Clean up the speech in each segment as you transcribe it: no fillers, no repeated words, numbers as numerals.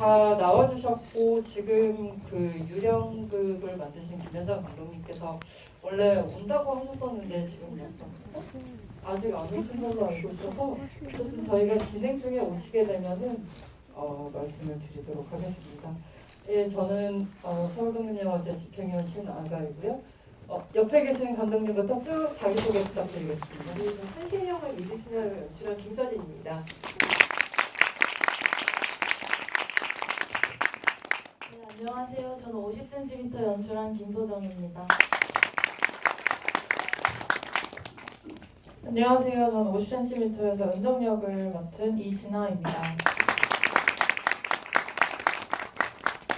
다 나와주셨고 지금 그 유령극을 만드신 김현장 감독님께서 원래 온다고 하셨었는데 지금 약간 아직 안 오신 걸로 알고 있어서 어쨌든 저희가 진행 중에 오시게 되면은 말씀을 드리도록 하겠습니다. 예, 저는 서울동문영화제 집행위원 신아가이고요. 옆에 계신 감독님부터 쭉 자기소개 부탁드리겠습니다. 네, 한신영을 믿으시나요? 연출한 김서진입니다. 네, 안녕하세요. 저는 50cm 연출한 김소정입니다. 안녕하세요. 저는 50cm에서 은정역을 맡은 이진아입니다.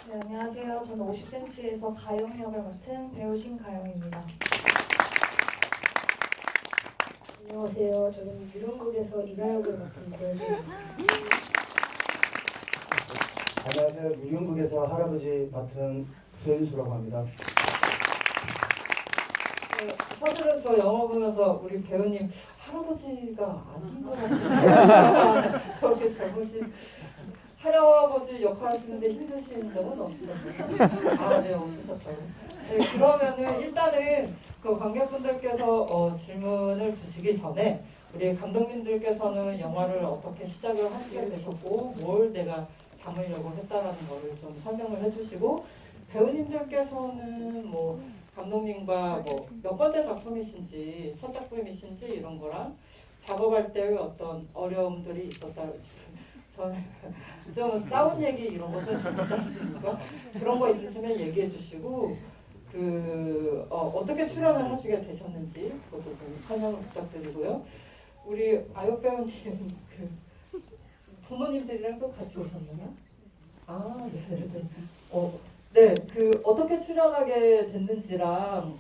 네, 안녕하세요. 저는 50cm에서 가영 역을 맡은 배우 신가영입니다. 안녕하세요. 저는 유령극에서 이나 역을 맡은 고혜준입니다. 안녕하세요. 유령극에서 할아버지 맡은 수현수라고 합니다. 사실은 저 영화 보면서 우리 배우님 할아버지가 아닌 것 같아요. 저렇게 젊으신 할아버지 역할 하시는데 힘드신 적은 없으셨나요? 아, 네, 없으셨다고. 네, 그러면은 일단은 그 관객분들께서 질문을 주시기 전에 우리 감독님들께서는 영화를 어떻게 시작을 하시게 되셨고 뭘 내가 담으려고 했다라는 거를 좀 설명을 해주시고 배우님들께서는 뭐 감독님과 뭐 몇 번째 작품이신지 첫 작품이신지 이런 거랑 작업할 때의 어떤 어려움들이 있었다. 저는 좀 싸운 얘기 이런 것도 재밌지 않습니까? 그런 거 있으시면 얘기해 주시고 어떻게 출연을 하시게 되셨는지 그것도 좀 설명을 부탁드리고요. 우리 아역 배우님 부모님들이랑 좀 같이 오셨나요? 아, 네. 네, 어떻게 출연하게 됐는지랑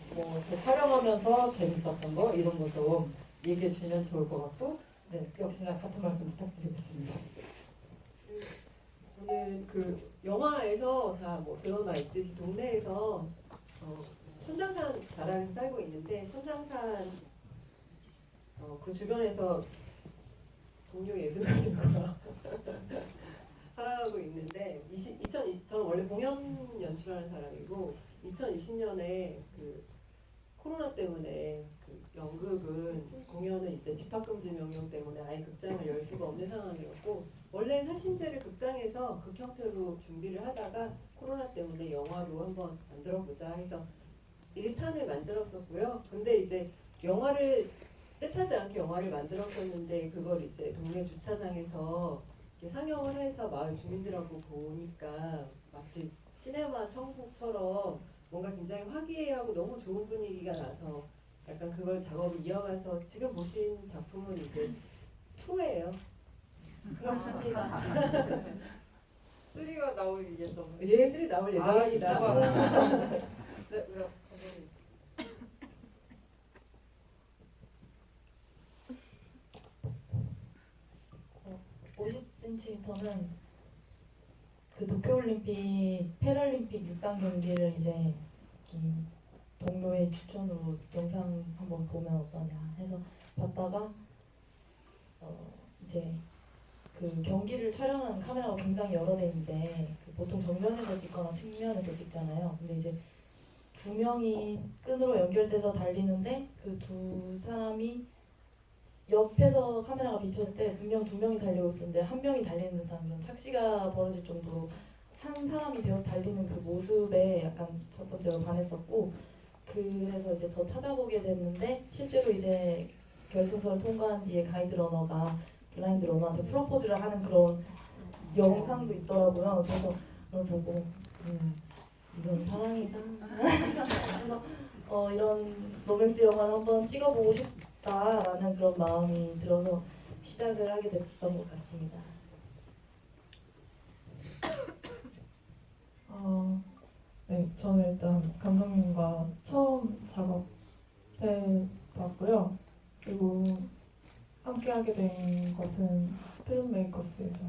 촬영하면서 재밌었던 거 이런 거 좀 얘기해 주시면 좋을 것 같고, 네, 역시나 같은 말씀 부탁드리겠습니다. 저는 그 영화에서 다 뭐 드러나 있듯이 동네에서 천장산 자락에서 살고 있는데 천장산 그 주변에서 동료 예술가들과 살아가고 있는데 저는 원래 공연 연출하는 사람이고 2020년에 그 코로나 때문에 그 연극은 공연은 이제 집합금지 명령 때문에 아예 극장을 열 수가 없는 상황이었고 원래 사신제를 극장에서 극 형태로 준비를 하다가 코로나 때문에 영화로 한번 만들어보자 해서 1탄을 만들었었고요. 근데 이제 영화를 뜻하지 않게 영화를 만들었었는데 그걸 이제 동네 주차장에서 상영을 해서 마을 주민들하고 보니까 마치 시네마 천국처럼 뭔가 굉장히 화기애애하고 너무 좋은 분위기가 나서 약간 그걸 작업을 이어가서 지금 보신 작품은 이제 2예요. 그렇습니다. 3가 나올 예정. 예, 3 나올 예정입니다. 네, 그럼 감독님. 50cm는 그 도쿄올림픽, 패럴림픽 육상 경기를 이제 동료의 추천으로 영상 한번 보면 어떠냐 해서 봤다가 이제 그 경기를 촬영하는 카메라가 굉장히 여러 대인데 보통 정면에서 찍거나 측면에서 찍잖아요. 근데 이제 두 명이 끈으로 연결돼서 달리는데 그 두 사람이 옆에서 카메라가 비쳤을 때 분명 두 명이 달리고 있었는데 한 명이 달리는 듯한 그런 착시가 벌어질 정도로 한 사람이 되어서 달리는 그 모습에 약간 첫 번째로 반했었고 그래서 이제 더 찾아보게 됐는데 실제로 이제 결승선을 통과한 뒤에 가이드 러너가 블라인드 러너한테 프로포즈를 하는 그런 영상도 있더라고요. 그래서 그걸 보고 이런 사랑이다. 그래서 이런 로맨스 영화를 한번 찍어보고 싶다라는 그런 마음이 들어서 시작을 하게 됐던 것 같습니다. 네, 저는 일단 감독님과 처음 작업해봤고요. 그리고 함께하게 된 것은 필름메이커스에서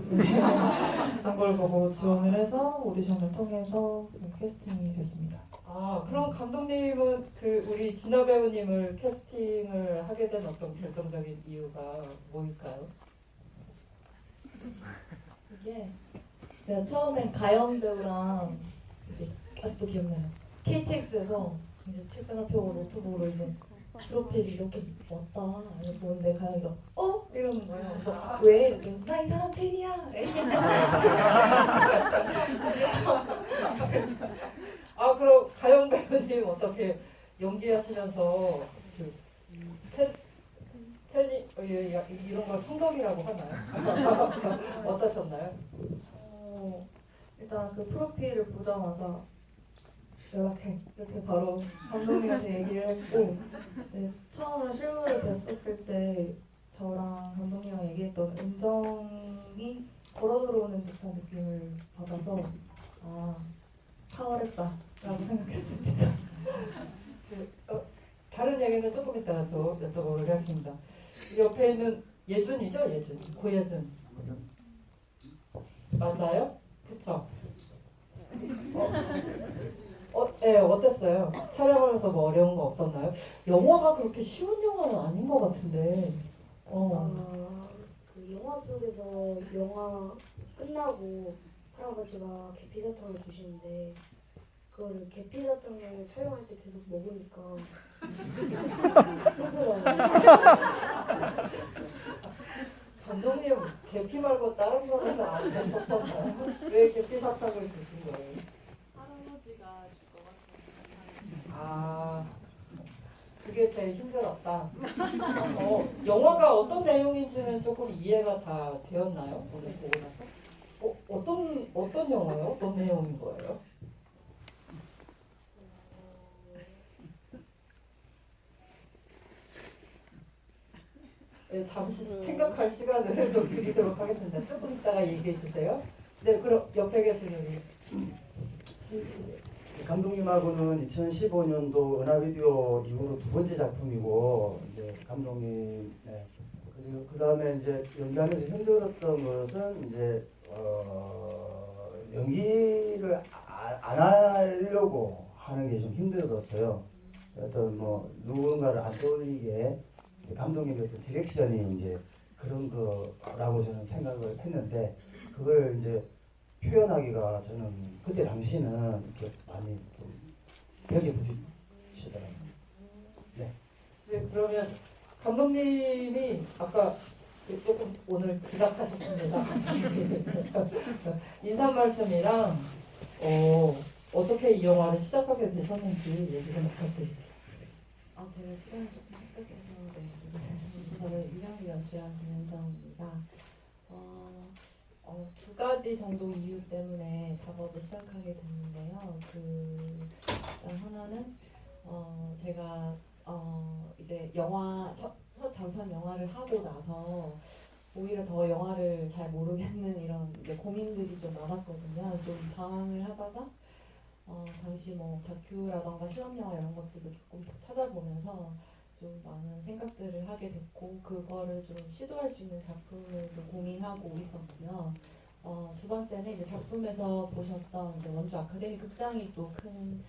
그런 걸 보고 지원을 해서 오디션을 통해서 캐스팅이 됐습니다. 아, 그럼 감독님은 우리 진아 배우님을 캐스팅을 하게 된 어떤 결정적인 이유가 뭘까요? 이게 제가 처음엔 가연 배우랑 이제 아직도 기억나요. KTX에서 이제 책상을 펴고 노트북으로 이제 프로필이 이렇게 왔다 이렇게 보는데 가연이가 어? 이러는 거예요. 그래서 왜? 이랬더니 나 이 사람 팬이야. 아 그럼 가영 배우님 어떻게 연기하시면서 그 이런 걸 성덕이라고 하나요? 어떠셨나요? 일단 그 프로필을 보자마자 연락해 이렇게 바로 감독님한테 얘기를 했고 네, 처음으로 실물을 뵀었을 때 저랑 감독님이랑 얘기했던 은정이 걸어 들어오는 듯한 느낌을 받아서 아 탁월했다라고 생각했습니다. 다른 얘기는 조금 이따가 또 여쭤보도록 하겠습니다. 옆에 있는 예준이죠? 예준. 고예준. 맞아요? 그쵸? 네, 어땠어요? 촬영하면서 뭐 어려운 거 없었나요? 영화가 그렇게 쉬운 영화는 아닌 것 같은데. 그 영화 속에서 영화 끝나고 할아버지가 계피사탕을 주시는데 그거를 계피사탕을 촬영할 때 계속 먹으니까 쓰더라고요. 감독님 계피 말고 다른 거에서 안 했었었나요? 왜 계피 사탕을 주신 거예요? 할아버지가 줄 것 같아요. 아 그게 제일 힘들었다. 영화가 어떤 내용인지는 조금 이해가 다 되었나요? 오늘 보고 나서? 어떤 영화예요? 어떤 내용인 거예요? 네, 잠시 생각할 시간을 좀 드리도록 하겠습니다. 조금 이따가 얘기해 주세요. 네, 그럼 옆에 계시는 감독님하고는 2015년도 은하비디오 이후로 두 번째 작품이고 이제 감독님 그리고 그 다음에 이제 연기하면서 힘들었던 것은 이제 연기를 안 하려고 하는 게 좀 힘들었어요. 어떤 뭐 누군가를 안 떠올리게 감독님의 어떤 디렉션이 이제 그런 거라고 저는 생각을 했는데 그걸 이제 표현하기가 저는 그때 당시는 이렇게 많이 좀 벽에 부딪히더라고요. 네. 네, 그러면 감독님이 아까 조금 오늘 지각하셨습니다. 인사 말씀이랑 어떻게 이 영화를 시작하게 되셨는지 얘기 좀 부탁드립니다. 제가 시간이 조금 획득해서 네, 저는 유명기 연출한 김현정입니다. 두 가지 정도 이유 때문에 작업을 시작하게 됐는데요. 일단 하나는 제가 이제 첫 장편 영화를 하고 나서 오히려 더 영화를 잘 모르겠는 이런 이제 고민들이 좀 많았거든요. 좀 방황을 하다가 당시 뭐 다큐라던가 실험 영화 이런 것들도 조금 찾아보면서 좀 많은 생각들을 하게 됐고 그거를 좀 시도할 수 있는 작품을 좀 고민하고 있었고요. 두 번째는 이제 작품에서 보셨던 이제 원주 아카데미 극장이 또 큰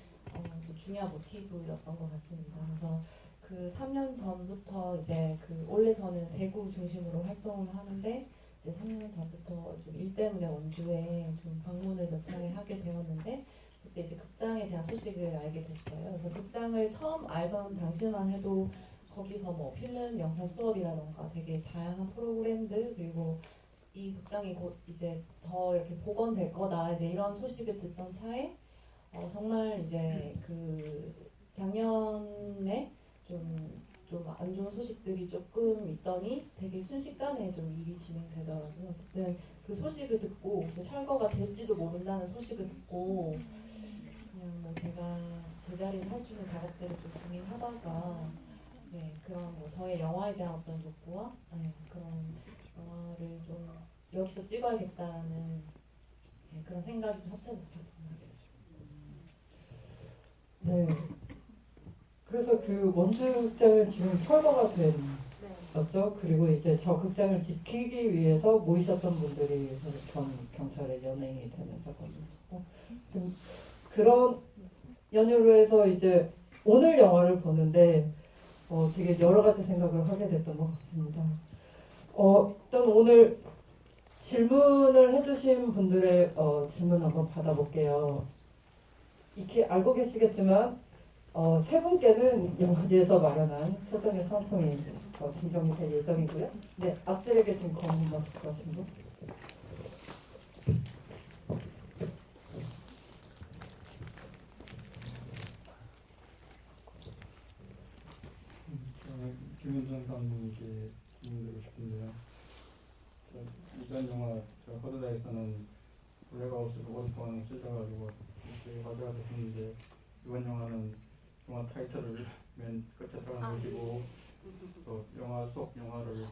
중요한 모티브였던 것 같습니다. 그래서 그 3년 전부터 이제 원래 저는 대구 중심으로 활동을 하는데 이제 3년 전부터 좀 일 때문에 원주에 좀 방문을 몇 차례 하게 되었는데 그때 이제 극장에 대한 소식을 알게 됐어요. 그래서 극장을 처음 알던 당시만 해도 거기서 뭐 필름 영상 수업이라던가 되게 다양한 프로그램들 그리고 이 극장이 곧 이제 더 이렇게 복원될 거다 이제 이런 소식을 듣던 차에 정말 이제 작년에 좀 안 좋은 소식들이 조금 있더니 되게 순식간에 좀 일이 진행되더라고요. 어쨌든 그 소식을 듣고 철거가 될지도 모른다는 소식을 듣고 그냥 뭐 제가 제자리에서 할 수 있는 작업들을 좀 고민하다가 네, 그런 뭐 저의 영화에 대한 어떤 욕구와 그런 영화를 좀 여기서 찍어야겠다는 그런 생각이 좀 합쳐져서 작품을 하게 됐습니다. 네. 그래서 그 원주 극장은 지금 철거가 된 거죠. 그리고 이제 저 극장을 지키기 위해서 모이셨던 분들이 전 경찰에 연행이 되는 사건이었고 그런 연유로 해서 이제 오늘 영화를 보는데 되게 여러 가지 생각을 하게 됐던 것 같습니다. 일단 오늘 질문을 해주신 분들의 질문 한번 받아볼게요. 익히 알고 계시겠지만 세 분께는 영화제에서 마련한 소정의 상품이 증정이 될 예정이고요. 네, 앞줄에 계신 검은 마스크 하신 분. 김윤정 감독님께 질문드리고 싶은데요. 이전 영화 허드다이스는 블랙아웃을 오랫동안 쓰셔가지고 되게 화제가 됐었는데 이번 영화는 영화 타이틀을 맨 끝에 들어간 것이고 또 영화 속 영화를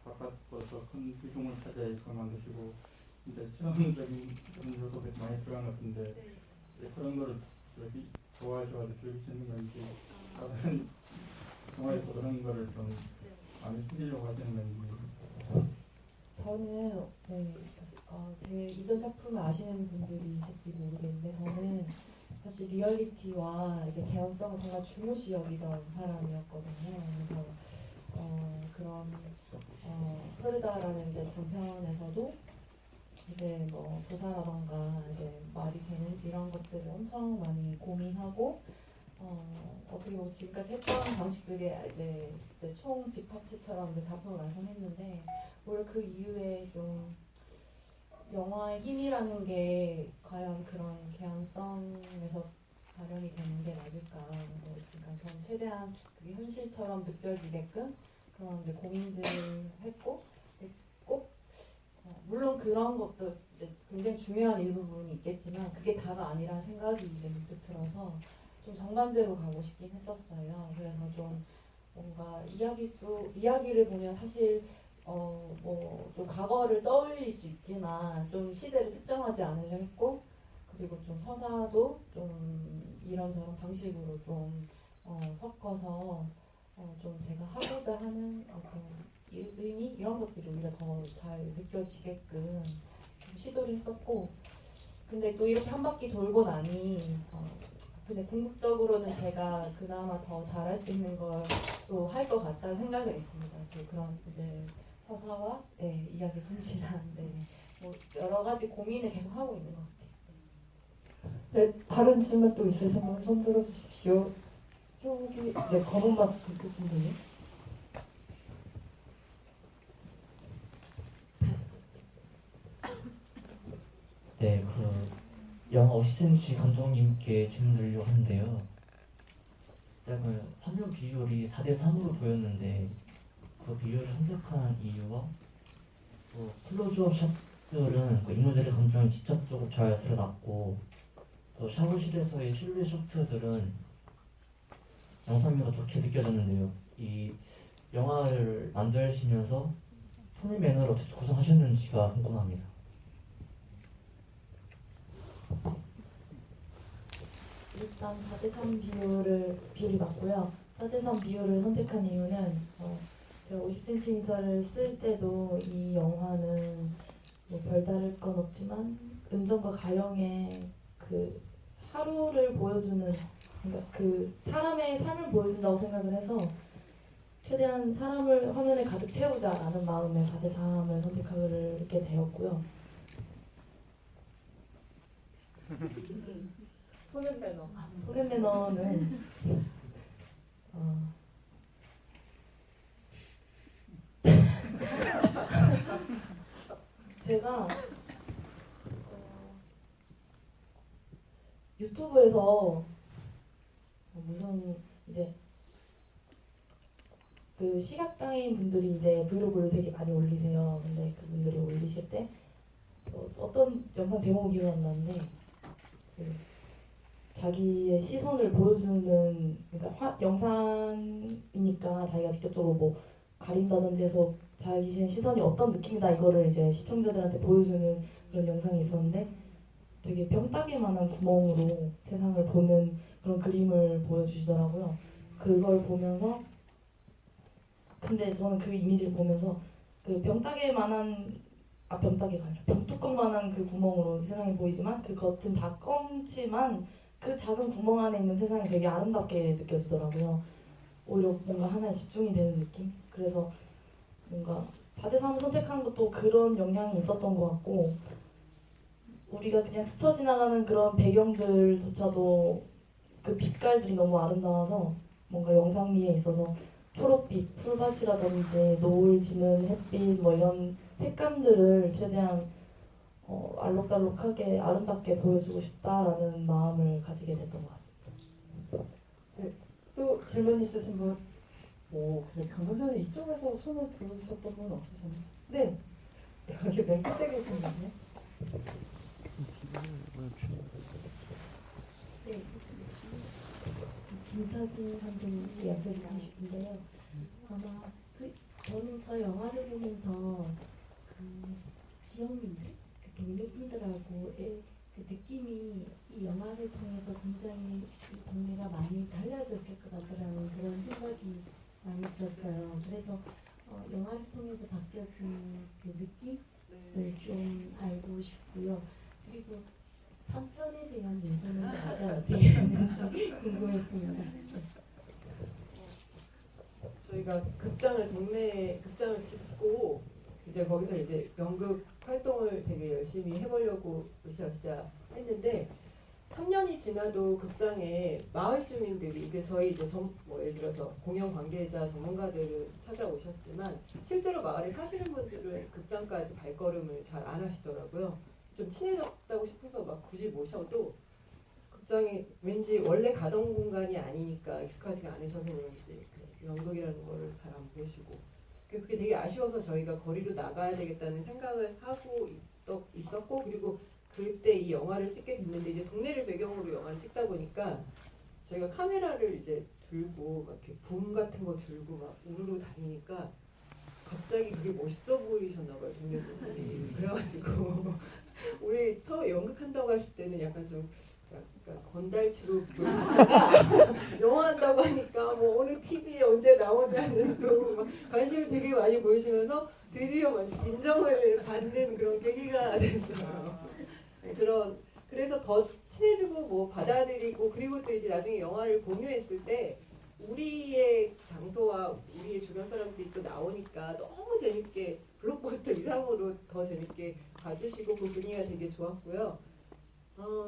바깥에서 큰 비중을 차지하게끔 만드시고 이제 실험적인 그런 요소들이 많이 들어간 것 같은데 이제 그런 거를 좋아하셔가지고 즐기시는 건지 다른 영화에서 그런 거를 좀 많이 쓰시려고 하시는 건지. 저는 제 이전 작품을 아시는 분들이 있을지 모르겠는데 저는 사실 리얼리티와 이제 개연성을 정말 중요시 여기던 사람이었거든요. 그래서 그런 흐르다라는 이제 단편에서도 이제 뭐 조사라던가 이제 말이 되는지 이런 것들을 엄청 많이 고민하고 어떻게 보면 지금까지 했던 방식들이 이제 총 집합체처럼 이제 작품을 완성했는데 오히려 그 이후에 좀 영화의 힘이라는 게 과연 그런 개연성에서 발현이 되는 게 맞을까? 그러니까 전 최대한 그게 현실처럼 느껴지게끔 그런 이제 고민들을 했고 꼭 물론 그런 것도 이제 굉장히 중요한 일부분이 있겠지만 그게 다가 아니라는 생각이 이제 문득 들어서 좀 정반대로 가고 싶긴 했었어요. 그래서 좀 뭔가 이야기를 보면 사실 뭐 좀 과거를 떠올릴 수 있지만 좀 시대를 특정하지 않으려 했고 그리고 좀 서사도 좀 이런저런 방식으로 좀 섞어서 좀 제가 하고자 하는 어떤 의미 이런 것들이 오히려 더 잘 느껴지게끔 좀 시도를 했었고 근데 또 이렇게 한 바퀴 돌고 나니 근데 궁극적으로는 제가 그나마 더 잘할 수 있는 걸 또 할 것 같다는 생각은 있습니다. 그런 이제 서사와 이야기 충실한 뭐 여러 가지 고민을 계속 하고 있는 것 같아요. 네, 다른 질문 또 있으신 분 손 들어주십시오. 여기 검은 마스크 쓰신 분이. 네, 영화 50cm 감독님께 질문 드리려고 하는데요. 약간 화면 비율이 4:3으로 보였는데 그 비율을 선택한 이유와 또 클로즈업 샷들은 인물들의 감정이 직접적으로 잘 드러났고 또 샤워실에서의 실루엣 셔트들은 영상미가 좋게 느껴졌는데요. 이 영화를 만드시면서 토니 매너를 어떻게 구성하셨는지가 궁금합니다. 일단 4:3 비율이 맞고요. 4:3 비율을 선택한 이유는 제가 50cm를 쓸 때도 이 영화는 뭐 별다를 건 없지만 은정과 가영의 그 하루를 보여주는 그러니까 그 사람의 삶을 보여준다고 생각을 해서 최대한 사람을 화면에 가득 채우자라는 마음에 4:3을 선택하게 되었고요. 손은 매너. 손의 매너는 제가 유튜브에서 무슨 이제 그 시각장애인 분들이 이제 브이로그를 되게 많이 올리세요. 근데 그분들이 올리실 때 어떤 영상 제목이 기억 안 나는데 자기의 시선을 보여주는 그러니까 영상이니까 자기가 직접적으로 뭐 가린다든지 해서 자기 시선이 어떤 느낌이다 이거를 이제 시청자들한테 보여주는 그런 영상이 있었는데 되게 병따개만한 구멍으로 세상을 보는 그런 그림을 보여주시더라고요. 그걸 보면서 근데 저는 그 이미지를 보면서 그 병따개가 아니라 병뚜껑만한 그 구멍으로 세상이 보이지만 그 겉은 다 검지만 그 작은 구멍 안에 있는 세상이 되게 아름답게 느껴지더라고요. 오히려 뭔가 하나에 집중이 되는 느낌? 그래서 뭔가 4대3 선택한 것도 그런 영향이 있었던 것 같고 우리가 그냥 스쳐 지나가는 그런 배경들조차도 그 빛깔들이 너무 아름다워서 뭔가 영상미에 있어서 초록빛, 풀밭이라든지 노을 지는 햇빛 뭐 이런 색감들을 최대한 알록달록하게 아름답게 보여주고 싶다라는 마음을 가지게 됐던 것 같습니다. 또 질문 있으신 분? 오, 근데 방금 전에 이쪽에서 손을 들으셨던 분 없으셨나요? 네. 여기 맨 끝에 계신 분이요? 네, 김서진 감독님께 여쭤보고 싶은데요. 아마 저는 저 영화를 보면서 그 지역민들, 그 동네 분들하고의 그 느낌이 이 영화를 통해서 굉장히 이 동네가 많이 달라졌을 것 같다라는 그런 생각이 많이 들었어요. 그래서 영화를 통해서 바뀌어진 그 느낌을 좀 알고 싶고요. 그리고 3편에 대한 얘기는 약간 어떻게 했는지 궁금했습니다. 저희가 동네 극장을 짓고 이제 거기서 이제 연극 활동을 되게 열심히 해보려고 으쌰으쌰 했는데 3년이 지나도 극장에 마을 주민들이 이게 저희 이제 뭐 예를 들어서 공연 관계자 전문가들은 찾아오셨지만 실제로 마을에 사시는 분들은 극장까지 발걸음을 잘 안 하시더라고요. 좀 친해졌다고 싶어서 막 굳이 모셔도 극장이 왠지 원래 가던 공간이 아니니까 익숙하지가 않으셔서 그런지 연극이라는 거를 잘 안 보시고 그게 되게 아쉬워서 저희가 거리로 나가야 되겠다는 생각을 하고 있었고 그리고 그때 이 영화를 찍게 됐는데 이제 동네를 배경으로 영화를 찍다 보니까 저희가 카메라를 이제 들고 막 이렇게 붐 같은 거 들고 막 우르르 다니니까 갑자기 그게 멋있어 보이셨나 봐요 동네 분들이. 그래가지고 우리 처음 연극한다고 했을 때는 약간 건달치로 보이다가 영화 한다고 하니까 뭐 어느 TV에 언제 나오냐는 또 관심을 되게 많이 보이시면서 드디어 인정을 받는 그런 계기가 됐어요. 그래서 더 친해지고 뭐 받아들이고 그리고 또 이제 나중에 영화를 공유했을 때 우리의 장소와 우리의 주변 사람들이 또 나오니까 너무 재밌게 블록버스터 이상으로 더 재밌게 봐주시고 그 분위기가 되게 좋았고요.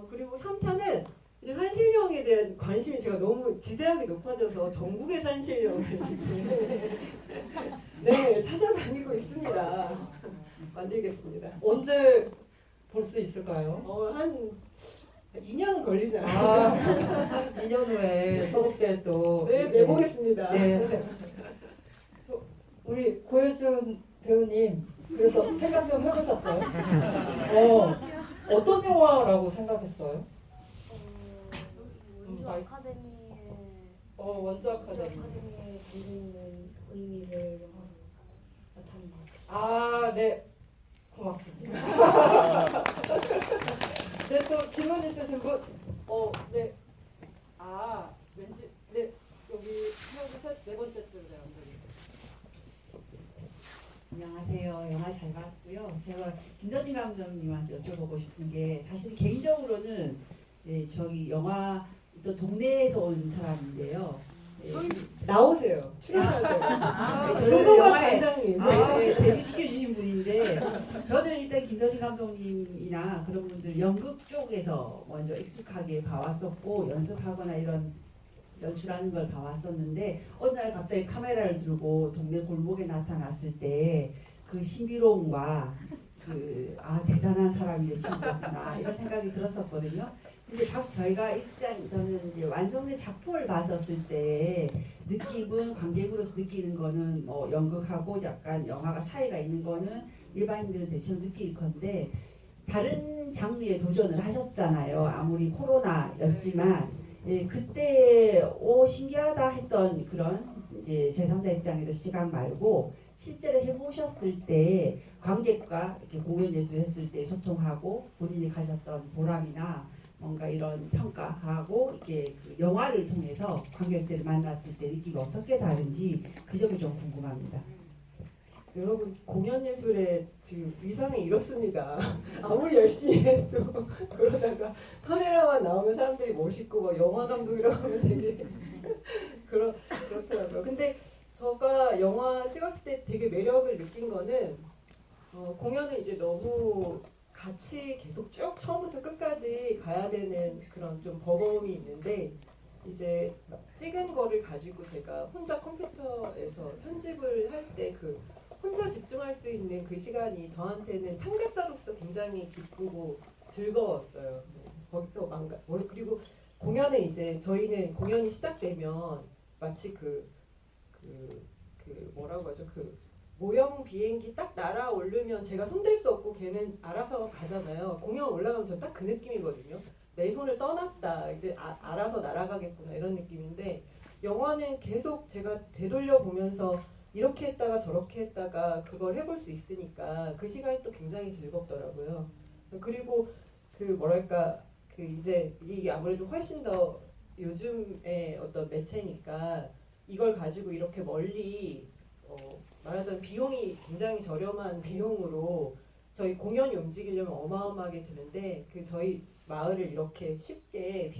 그리고 3편은 이제 산신령에 대한 관심이 제가 너무 지대하게 높아져서 전국의 산신령을 이제 네 찾아다니고 있습니다. 만들겠습니다. 언제 볼 수 있을까요? 한 2년은 걸리지 않아요. 2년 후에 서울께 또 네, 내보겠습니다. 네. 우리 고효준 배우님 그래서 생각 좀 해보셨어요? 어떤 영화라고 생각했어요? 원주 아카데미의 원주 아카데미. 아카데미에 담기는 의미를 영화로 나타낸 것 같아요. 아, 네. 고맙습니다. 네, 또 질문 있으신 분? 네. 왠지 네 여기 하나 둘 셋 네 번째 줄에 안녕하세요. 영화 잘 봤고요. 제가 김서진 감독님한테 여쭤보고 싶은 게 사실 개인적으로는 저기 영화 또 동네에서 온 사람인데요. 나오세요. 출연하세요. 저는 영화에 관장님. 데뷔시켜 주신 분인데 저는 일단 김서진 감독님이나 그런 분들 연극 쪽에서 먼저 익숙하게 봐왔었고 연습하거나 이런 연출하는 걸 봐왔었는데 어느 날 갑자기 카메라를 들고 동네 골목에 나타났을 때 그 신비로움과 대단한 사람이 내 친구구나 이런 생각이 들었었거든요. 근데 저희가 저는 이제 완성된 작품을 봤었을 때 느낌은 관객으로서 느끼는 거는 뭐 연극하고 약간 영화가 차이가 있는 거는 일반인들은 대체로 느낄 건데 다른 장르에 도전을 하셨잖아요. 아무리 코로나였지만 그때 신기하다 했던 그런 이제 제3자 입장에서 시각 말고 실제로 해보셨을 때 관객과 이렇게 공연 예술 했을 때 소통하고 본인이 가졌던 보람이나 뭔가 이런 평가하고 이게 그 영화를 통해서 관객들을 만났을 때 느끼기 어떻게 다른지 그 점이 좀 궁금합니다. 여러분 공연 예술의 지금 위상이 이렇습니다. 아무리 열심히 해도 그러다가 카메라만 나오면 사람들이 멋있고 뭐 영화 감독이라고 하면 되게 그렇더라고요. 근데 제가 영화 찍었을 때 되게 매력을 느낀 거는 공연은 이제 너무 같이 계속 쭉 처음부터 끝까지 가야 되는 그런 좀 버거움이 있는데 이제 찍은 거를 가지고 제가 혼자 컴퓨터에서 편집을 할 때 그 혼자 집중할 수 있는 그 시간이 저한테는 창작자로서 굉장히 기쁘고 즐거웠어요. 거기서 그리고 공연은 이제 저희는 공연이 시작되면 마치 그 뭐라고 하죠? 그 모형 비행기 딱 날아오르면 제가 손댈 수 없고 걔는 알아서 가잖아요. 공연 올라가면 전 딱 그 느낌이거든요. 내 손을 떠났다. 이제 알아서 날아가겠구나 이런 느낌인데 영화는 계속 제가 되돌려 보면서 이렇게 했다가 저렇게 했다가 그걸 해볼 수 있으니까 그 시간이 또 굉장히 즐겁더라고요. 그리고 그 뭐랄까 그 이제 이게 아무래도 훨씬 더 요즘의 어떤 매체니까 이걸 가지고 이렇게 멀리 말하자면 비용이 굉장히 저렴한 비용으로 저희 공연이 움직이려면 어마어마하게 드는데 그 저희 마을을 이렇게 쉽게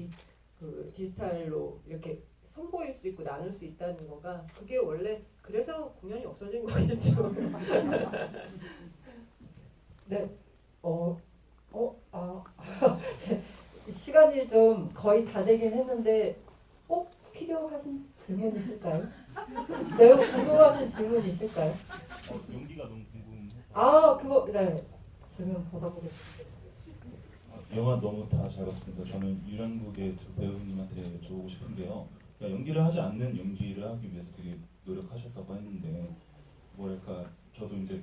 그 디지털로 이렇게 선보일 수 있고 나눌 수 있다는 거가 그게 원래 그래서 공연이 없어진 거겠죠. 네, 시간이 좀 거의 다 되긴 했는데 꼭 필요하신 질문 있을까요? 매우 궁금하신 질문 있을까요? 연기가 너무 궁금해서. 그거 네 질문 받아보겠습니다. 영화 너무 다 잘 봤습니다. 저는 유랑국의 두 배우님한테 여쭤보고 싶은데요. 그러니까 연기를 하지 않는 연기를 하기 위해서 되게 노력하셨다고 했는데 뭐랄까 저도 이제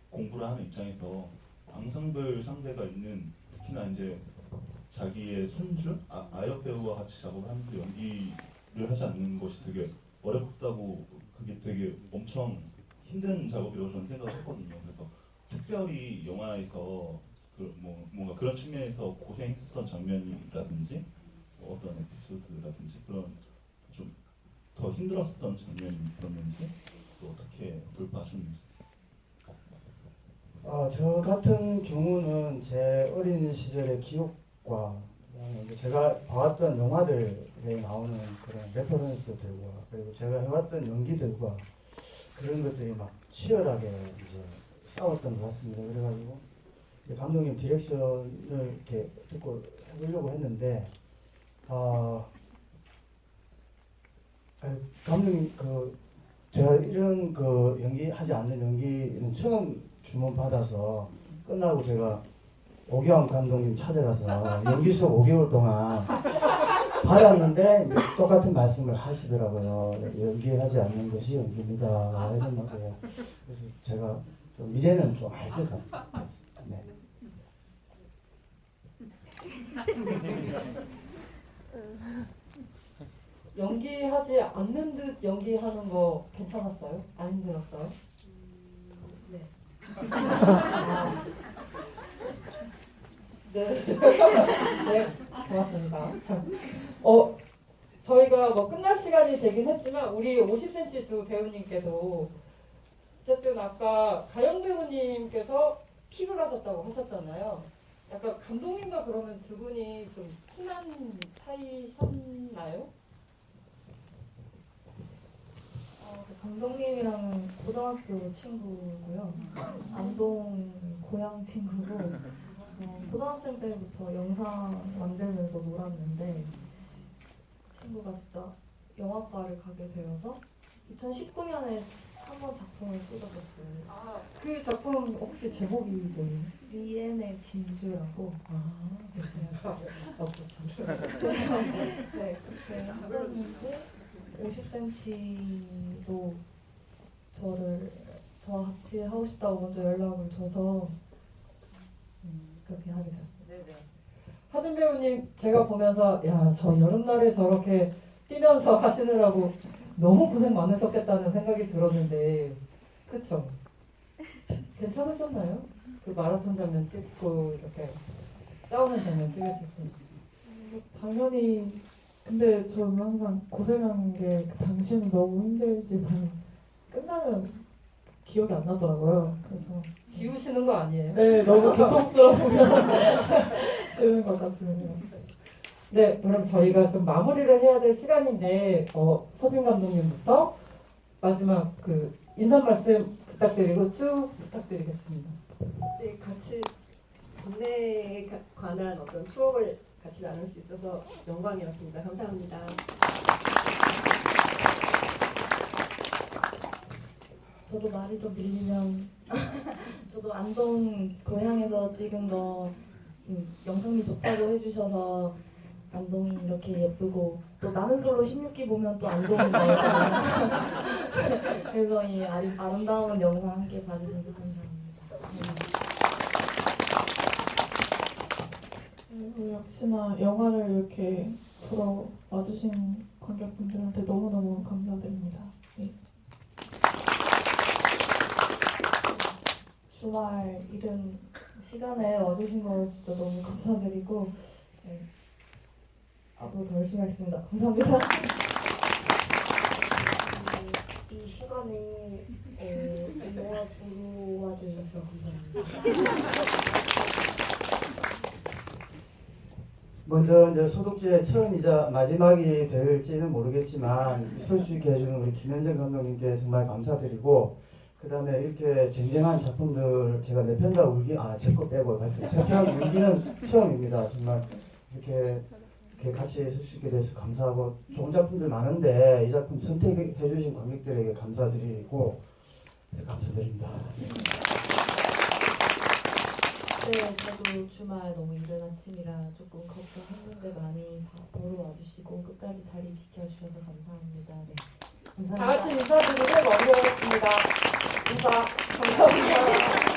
공부를 하는 입장에서 앙상블 상대가 있는 특히나 이제 자기의 손주 아역 배우와 같이 작업을 하면서 연기를 하지 않는 것이 되게 어렵다고 그게 되게 엄청 힘든 작업이라고 저는 생각했거든요. 그래서 특별히 영화에서 뭔가 그런 측면에서 고생했었던 장면이라든지 어떤 에피소드라든지 그런 좀 더 힘들었었던 장면이 있었는지 또 어떻게 돌파하셨는지. 저 같은 경우는 제 어린 시절의 기억과 그다음에 제가 봐왔던 영화들에 나오는 그런 레퍼런스들과 그리고 제가 해왔던 연기들과 그런 것들이 막 치열하게 이제 싸웠던 것 같습니다. 그래가지고 감독님 디렉션을 이렇게 듣고 해보려고 했는데 감독님 제가 이런 연기하지 않는 연기는 처음 주문 받아서 끝나고 제가 오기환 감독님 찾아가서 연기 수업 5개월 동안 받았는데 똑같은 말씀을 하시더라고요. 연기하지 않는 것이 연기입니다. 이런 말이에요. 그래서 제가 좀 이제는 좀 알 것 같아요. 네. 연기하지 않는 듯 연기하는 거 괜찮았어요? 안 힘들었어요? 네. 네. 네, 고맙습니다. 저희가 뭐 끝날 시간이 되긴 했지만 우리 50cm 두 배우님께도 어쨌든 아까 가영 배우님께서 피부를 하셨다고 하셨잖아요. 약간 감독님과 그러면 두 분이 좀 친한 사이셨나요? 감독님이랑은 고등학교 친구고요. 안동 고향 친구고 고등학생 때부터 영상 만들면서 놀았는데 친구가 진짜 영화과를 가게 되어서 2019년에 한 번 작품을 찍었었어요. 그 작품 혹시 제목이 뭐예요? 미엔의 진주라고. 네, 그때 했었는데 50cm도 저와 같이 하고 싶다고 먼저 연락을 줘서 그렇게 하게 됐어요. 네네. 하진 배우님 제가 보면서 저 여름날에 저렇게 뛰면서 하시느라고 너무 고생 많으셨겠다는 생각이 들었는데 그쵸? 괜찮으셨나요? 그 마라톤 장면 찍고 이렇게 싸우는 장면 찍으실 때 당연히 근데 저는 항상 고생한 게 그 당시에는 너무 힘들지만 끝나면 기억이 안 나더라고요. 그래서 지우시는 거 아니에요? 네, 너무 고통스러우면 지우는 것 같습니다. 네, 그럼 저희가 좀 마무리를 해야 될 시간인데 서진 감독님부터 마지막 그 인사 말씀 부탁드리고 쭉 부탁드리겠습니다. 네, 같이 동네에 관한 어떤 추억을 같이 나눌 수 있어서 영광이었습니다. 감사합니다. 저도 말을 좀 빌리면 저도 안동 고향에서 찍은 거 영상미 좋다고 해주셔서 안동이 이렇게 예쁘고 또 나는 솔로 16기 보면 또 안동인 거예요. 그래서 이 아름다운 영상 함께 봐주셔서 감사합니다. 역시나 영화를 이렇게 보러 와주신 관객분들한테 너무너무 감사드립니다. 네. 주말 이른 시간에 와주신 거 진짜 너무 감사드리고 네. 앞으로 더 열심히 하겠습니다. 감사합니다. 이 시간에 영화 보러 와주셔서 감사합니다. 먼저 이제 소독제 처음이자 마지막이 될지는 모르겠지만 설 수 있게 해주는 우리 김현정 감독님께 정말 감사드리고, 그 다음에 이렇게 쟁쟁한 작품들 제가 내 편 다 울기 제 거 빼고 세 편 울기는 처음입니다. 정말 이렇게 같이 설 수 있게 돼서 감사하고, 좋은 작품들 많은데 이 작품 선택해 주신 관객들에게 감사드리고 감사드립니다. 네, 저도 주말 너무 이른 아침이라 조금 걱정했는데 많이 보러 와주시고 끝까지 자리 지켜주셔서 감사합니다. 네, 감사합니다. 다 같이 인사드리고 마무리하겠습니다. 인사 감사합니다.